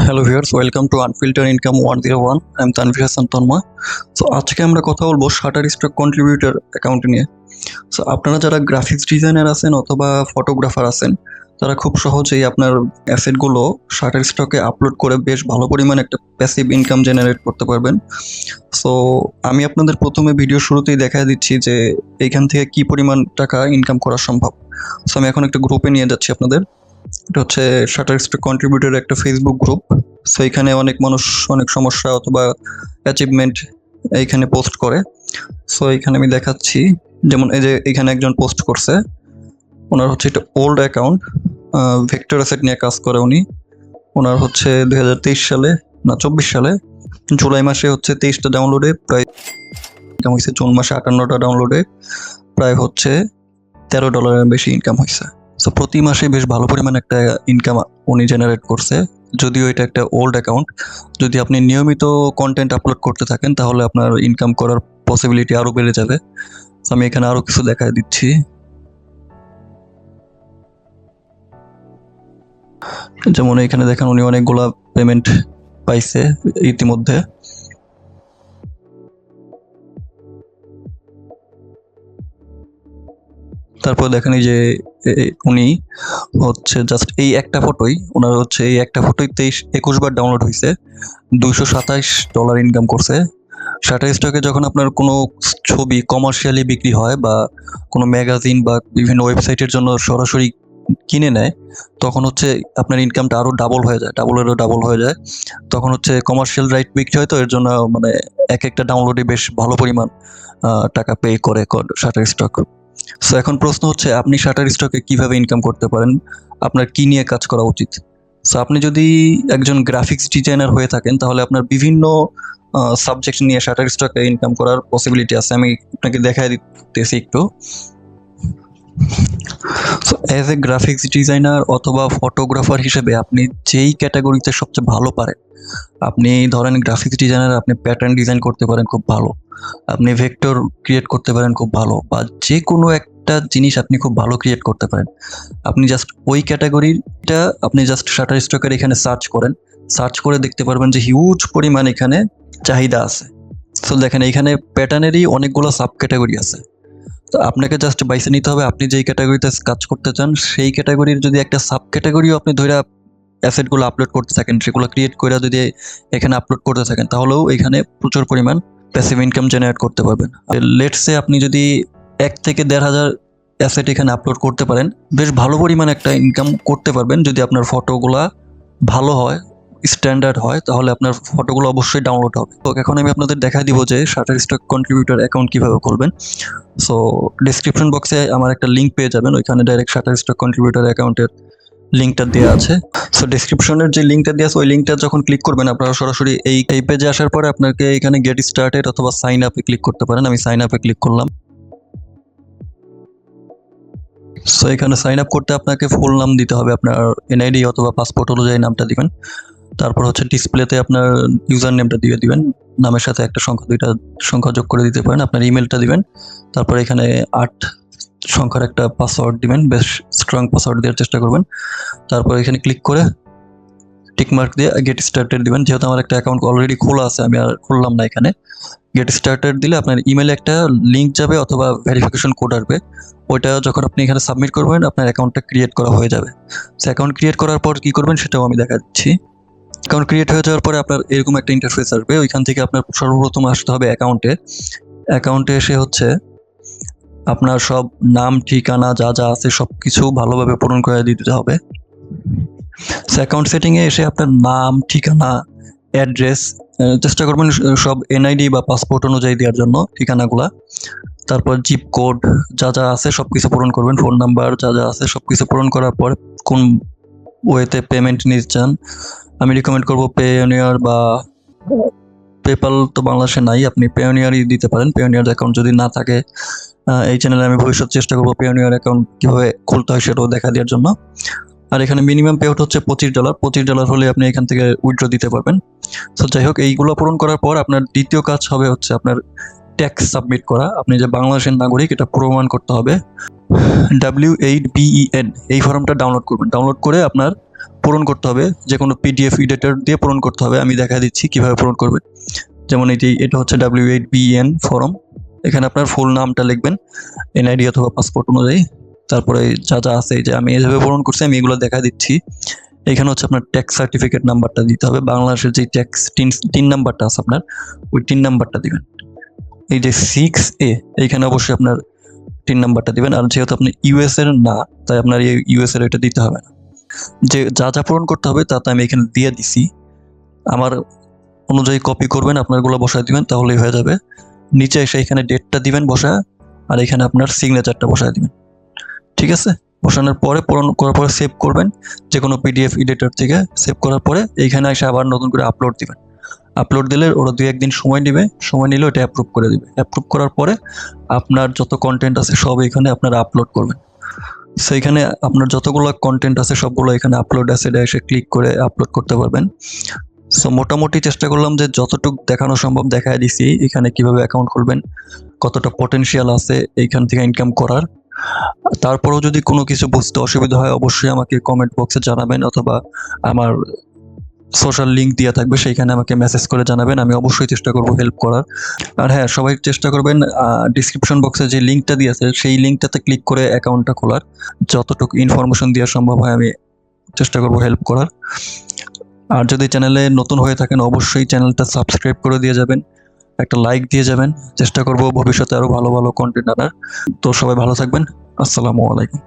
Hello viewers, welcome to unfilter income 101। আমি Tanvir Hasan Tanmoy. So আজকে আমরা কথা বলবো শাটারস্টক কন্ট্রিবিউটর অ্যাকাউন্ট নিয়ে। সো আপনারা যারা গ্রাফিক্স ডিজাইনার আছেন অথবা ফটোগ্রাফার আছেন, তারা খুব সহজেই আপনার অ্যাসেটগুলো শাটারস্টকে আপলোড করে বেশ ভালো পরিমাণে একটা প্যাসিভ ইনকাম জেনারেট করতে পারবেন। সো আমি আপনাদের প্রথমে ভিডিও শুরুতেই দেখায় দিচ্ছি যে এইখান থেকে কি পরিমাণ টাকা ইনকাম করা সম্ভব। সো আমি এখন একটা গ্রুপে নিয়ে যাচ্ছি আপনাদের। এটা হচ্ছে শাটারস্টক কন্ট্রিবিউটরের একটা ফেসবুক গ্রুপ। সো এখানে অনেক মানুষ অনেক সমস্যা অথবা অ্যাচিভমেন্ট এইখানে পোস্ট করে। সো এখানে আমি দেখাচ্ছি, যেমন এই যে এখানে একজন পোস্ট করছে, ওনার হচ্ছে এটা ওল্ড অ্যাকাউন্ট, ভেক্টর অ্যাসেট নিয়ে কাজ করে উনি। ওনার হচ্ছে 2023 সালে না 24 সালে জুলাই মাসে হচ্ছে 23টা ডাউনলোডে প্রায় ইনকাম হয়েছে, জুন মাসে 58টা ডাউনলোডে প্রায় হচ্ছে $13 বেশি ইনকাম হয়েছে। সো প্রতি মাসে বেশ ভালো পরিমাণে একটা ইনকাম উনি জেনারেট করছে, যদিও এটা একটা ওল্ড অ্যাকাউন্ট। যদি আপনি নিয়মিত কন্টেন্ট আপলোড করতে থাকেন তাহলে আপনার ইনকাম করার পসিবিলিটি আরও বেড়ে যাবে। সো আমি এখানে আরও কিছু দেখায় দিচ্ছি। যেমন এখানে দেখেন উনি অনেকগুলা পেমেন্ট পাইছে ইতিমধ্যে। তারপর দেখেন এই যে উনি হচ্ছে জাস্ট এই একটা ফটোই, ওনার হচ্ছে এই একটা ফটোই 21 বার ডাউনলোড হয়েছে, $227 ইনকাম করছে। শাটারস্টকে যখন আপনার কোনো ছবি কমার্শিয়ালি বিক্রি হয় বা কোনো ম্যাগাজিন বা বিভিন্ন ওয়েবসাইটের জন্য সরাসরি কিনে নেয়, তখন হচ্ছে আপনার ইনকামটা আরও ডাবল হয়ে যায়, ডাবলেরও ডাবল হয়ে যায়। তখন হচ্ছে কমার্শিয়াল রাইট বিক্রি হয়, তো এর জন্য মানে এক একটা ডাউনলোডে বেশ ভালো পরিমাণ টাকা পে করে শাটারস্টক। সো এখন প্রশ্ন হচ্ছে, আপনি শাটারস্টকে কিভাবে ইনকাম করতে পারেন, আপনার কি নিয়ে কাজ করা উচিত? সো আপনি যদি একজন গ্রাফিক্স ডিজাইনার হয়ে থাকেন তাহলে আপনার বিভিন্ন সাবজেক্ট নিয়ে শাটারস্টকে ইনকাম করার পসিবিলিটি আছে। আমি আপনাকে দেখাই দিতেছি একটু। So as a graphics designer অথবা ফটোগ্রাফার হিসেবে আপনি যেই ক্যাটাগরিতে সবচেয়ে ভালো পারেন, আপনি ধরেন গ্রাফিক্স ডিজাইনার, আপনি প্যাটার্ন ডিজাইন করতে পারেন খুব ভালো, আপনি ভেক্টর ক্রিয়েট করতে পারেন খুব ভালো, বা যে কোনো একটা জিনিস আপনি খুব ভালো ক্রিয়েট করতে পারেন। আপনি জাস্ট ওই ক্যাটাগরিটা আপনি জাস্ট শাটারস্টকের এখানে সার্চ করেন, সার্চ করে দেখতে পারবেন যে হিউজ পরিমাণ এখানে চাহিদা আছে। তো দেখেন এখানে প্যাটার্নেরই অনেকগুলো সাব ক্যাটাগরি আছে। তো আপনাকে জাস্ট বাইসে নিতে হবে আপনি যেই ক্যাটাগরিতে কাজ করতে চান, সেই ক্যাটাগরির যদি একটা সাব ক্যাটাগরিও আপনি ধরে অ্যাসেটগুলো আপলোড করতে থাকেন, সেগুলো ক্রিয়েট করে যদি এখানে আপলোড করতে থাকেন, তাহলেও এখানে প্রচুর পরিমাণ প্যাসিভ ইনকাম জেনারেট করতে পারবেন। লেটস সে আপনি যদি 1 থেকে 1,500 অ্যাসেট এখানে আপলোড করতে পারেন, বেশ ভালো পরিমাণ একটা ইনকাম করতে পারবেন। যদি আপনার ফটোগুলা ভালো হয়, স্ট্যান্ডার্ড হয়, তাহলে আপনার ফটোগুলো অবশ্যই ডাউনলোড হবে। তো এখন আমি আপনাদের দেখাই দিব যে শাটারস্টক কন্ট্রিবিউটর অ্যাকাউন্ট কিভাবে খুলবেন। সো ডেসক্রিপশন বক্সে আমার একটা লিঙ্ক পেয়ে যাবেন, ওইখানে ডাইরেক্ট শাটারস্টক কন্ট্রিবিউটর অ্যাকাউন্টের লিঙ্কটা দেওয়া আছে। সো ডেসক্রিপশনের যে লিঙ্কটা দেওয়া আছে ওই লিঙ্কটা যখন ক্লিক করবেন, আপনারা সরাসরি এই পেজে আসার পরে আপনাকে এখানে গেট স্টার্টেড অথবা সাইন আপে ক্লিক করতে পারেন। আমি সাইন আপে ক্লিক করলাম। সো এখানে সাইন আপ করতে আপনাকে ফুল নাম দিতে হবে, আপনার এনআইডি অথবা পাসপোর্ট অনুযায়ী নামটা দিবেন। তারপর হচ্ছে ডিসপ্লেতে আপনার ইউজার নেমটা দিয়ে দিবেন, নামের সাথে একটা সংখ্যা, 2টা সংখ্যা যোগ করে দিতে পারেন। আপনার ইমেলটা দিবেন, তারপর এখানে 8 সংখ্যার একটা পাসওয়ার্ড দিবেন, বেশ স্ট্রং পাসওয়ার্ড দেওয়ার চেষ্টা করবেন। তারপর এখানে ক্লিক করে টিকমার্ক দিয়ে গেট স্টার্টেড দিবেন। যেহেতু আমার একটা অ্যাকাউন্ট অলরেডি খোলা আছে, আমি আর খুললাম না। এখানে গেট স্টার্টেড দিলে আপনার ইমেলে একটা লিঙ্ক যাবে অথবা ভেরিফিকেশন কোড আসবে, ওইটা যখন আপনি এখানে সাবমিট করবেন আপনার অ্যাকাউন্টটা ক্রিয়েট করা হয়ে যাবে। সো অ্যাকাউন্ট ক্রিয়েট করার পর কী করবেন সেটাও আমি দেখা দিচ্ছি। অ্যাকাউন্ট ক্রিয়েট হয়ে যাওয়ার পরে আপনার এরকম একটা ইন্টারফেস আসবে, ওইখান থেকে আপনার সর্বপ্রথম আসতে হবে অ্যাকাউন্টে এসে হচ্ছে আপনার সব নাম ঠিকানা যা যা আছে সব কিছু ভালোভাবে পূরণ করে দিতে হবে। সো অ্যাকাউন্ট সেটিংয়ে এসে আপনার নাম ঠিকানা অ্যাড্রেস চেষ্টা করবেন সব এনআইডি বা পাসপোর্ট অনুযায়ী দেওয়ার জন্য ঠিকানাগুলা। তারপর জিপ কোড যা যা আছে সব কিছু পূরণ করবেন, ফোন নাম্বার যা যা আছে সব কিছু পূরণ করার পর কোন ওয়েতে পেমেন্ট নিতে চান, আমি রিকমেন্ড করবো পেওনিয়ার বা পেপাল। তো বাংলাদেশে নাই, আপনি পেওনিয়ারই দিতে পারেন। পেওনিয়ার অ্যাকাউন্ট যদি না থাকে, এই চ্যানেলে আমি ভবিষ্যৎ চেষ্টা করবো পেওনিয়ার অ্যাকাউন্ট কীভাবে খুলতে হয় সেটাও দেখা দেওয়ার জন্য। আর এখানে মিনিমাম পেআউট হচ্ছে $25 হলে আপনি এখান থেকে উইথড্র দিতে পারবেন। সো যাই হোক, এইগুলো পূরণ করার পর আপনার দ্বিতীয় কাজ হবে হচ্ছে আপনার ট্যাক্স সাবমিট করা। আপনি যে বাংলাদেশের নাগরিক এটা প্রমাণ করতে হবে। W8BEN এই ফর্মটা ডাউনলোড করবেন। ডাউনলোড করে আপনার পূরণ করতে হবে, যে কোনো পিডিএফ এডিটর দিয়ে পূরণ করতে হবে। আমি দেখা দিচ্ছি কিভাবে পূরণ করবেন। যেমন এটা হচ্ছে W8BN ফর্ম। এখানে আপনার ফুল নামটা লিখবেন এনআইডি অথবা পাসপোর্ট অনুযায়ী। তারপরে যা যা আছে, যে আমি এইভাবে পূরণ করছি আমি এগুলো দেখা দিচ্ছি। এখানে হচ্ছে আপনার ট্যাক্স সার্টিফিকেট নাম্বারটা দিতে হবে, বাংলাদেশের যে ট্যাক্স টিন নাম্বারটা আছে আপনার, ওই টিন নাম্বারটা দিবেন। এই যে 6A, এইখানে অবশ্যই আপনার টিন নাম্বারটা দিবেন। আর যেহেতু আপনি ইউএস এর না, তাই আপনার এই ইউএস এর এটা দিতে হবে না। যে যা যা পূরণ করতে হবে তা তো আমি এখানে দিয়ে দিছি, আমার অনুযায়ী কপি করবেন, আপনারগুলো বসায় দিবেন, তাহলেই হয়ে যাবে। নিচে এসে এখানে ডেটটা দিবেন বসায়, আর এখানে আপনার সিগনেচারটা বসায় দিবেন। ঠিক আছে, বসানোর পরে পূরণ করার পরে সেভ করবেন, যে কোনো পিডিএফ এডিটর থেকে সেভ করার পরে এইখানে এসে আবার নতুন করে আপলোড দিবেন। আপলোড দিলে ওরা 2-1 দিন সময় নেবে, সময় নিলে ওটা অ্যাপ্রুভ করে দিবে। অ্যাপ্রুভ করার পরে আপনার যত কন্টেন্ট আছে সব এখানে আপনারা আপলোড করবেন। সেইখানে আপনার যতগুলো কন্টেন্ট আছে সবগুলো এখানে আপলোড আছে, এটা এসে ক্লিক করে আপলোড করতে পারবেন। সো মোটামুটি চেষ্টা করলাম যে যতটুকু দেখানো সম্ভব দেখায় দিছি, এখানে কিভাবে অ্যাকাউন্ট খুলবেন, কতটা পটেনশিয়াল আছে এইখান থেকে ইনকাম করার। তারপরেও যদি কোনো কিছু বুঝতে অসুবিধা হয় অবশ্যই আমাকে কমেন্ট বক্সে জানাবেন, অথবা আমার সোশ্যাল লিঙ্ক দেওয়া থাকবে, সেইখানে আমাকে মেসেজ করে জানাবেন, আমি অবশ্যই চেষ্টা করব হেল্প করার। আর হ্যাঁ, সবাই চেষ্টা করবেন ডিসক্রিপশন বক্সে যে লিঙ্কটা দিয়েছে সেই লিঙ্কটাতে ক্লিক করে অ্যাকাউন্টটা খোলার। যতটুকু ইনফরমেশন দেওয়া সম্ভব হয় আমি চেষ্টা করব হেল্প করার। আর যদি চ্যানেলে নতুন হয়ে থাকেন অবশ্যই চ্যানেলটা সাবস্ক্রাইব করে দিয়ে যাবেন, একটা লাইক দিয়ে যাবেন। চেষ্টা করব ভবিষ্যতে আরো ভালো ভালো কন্টেন্ট আনার। তো সবাই ভালো থাকবেন। আসসালামু আলাইকুম।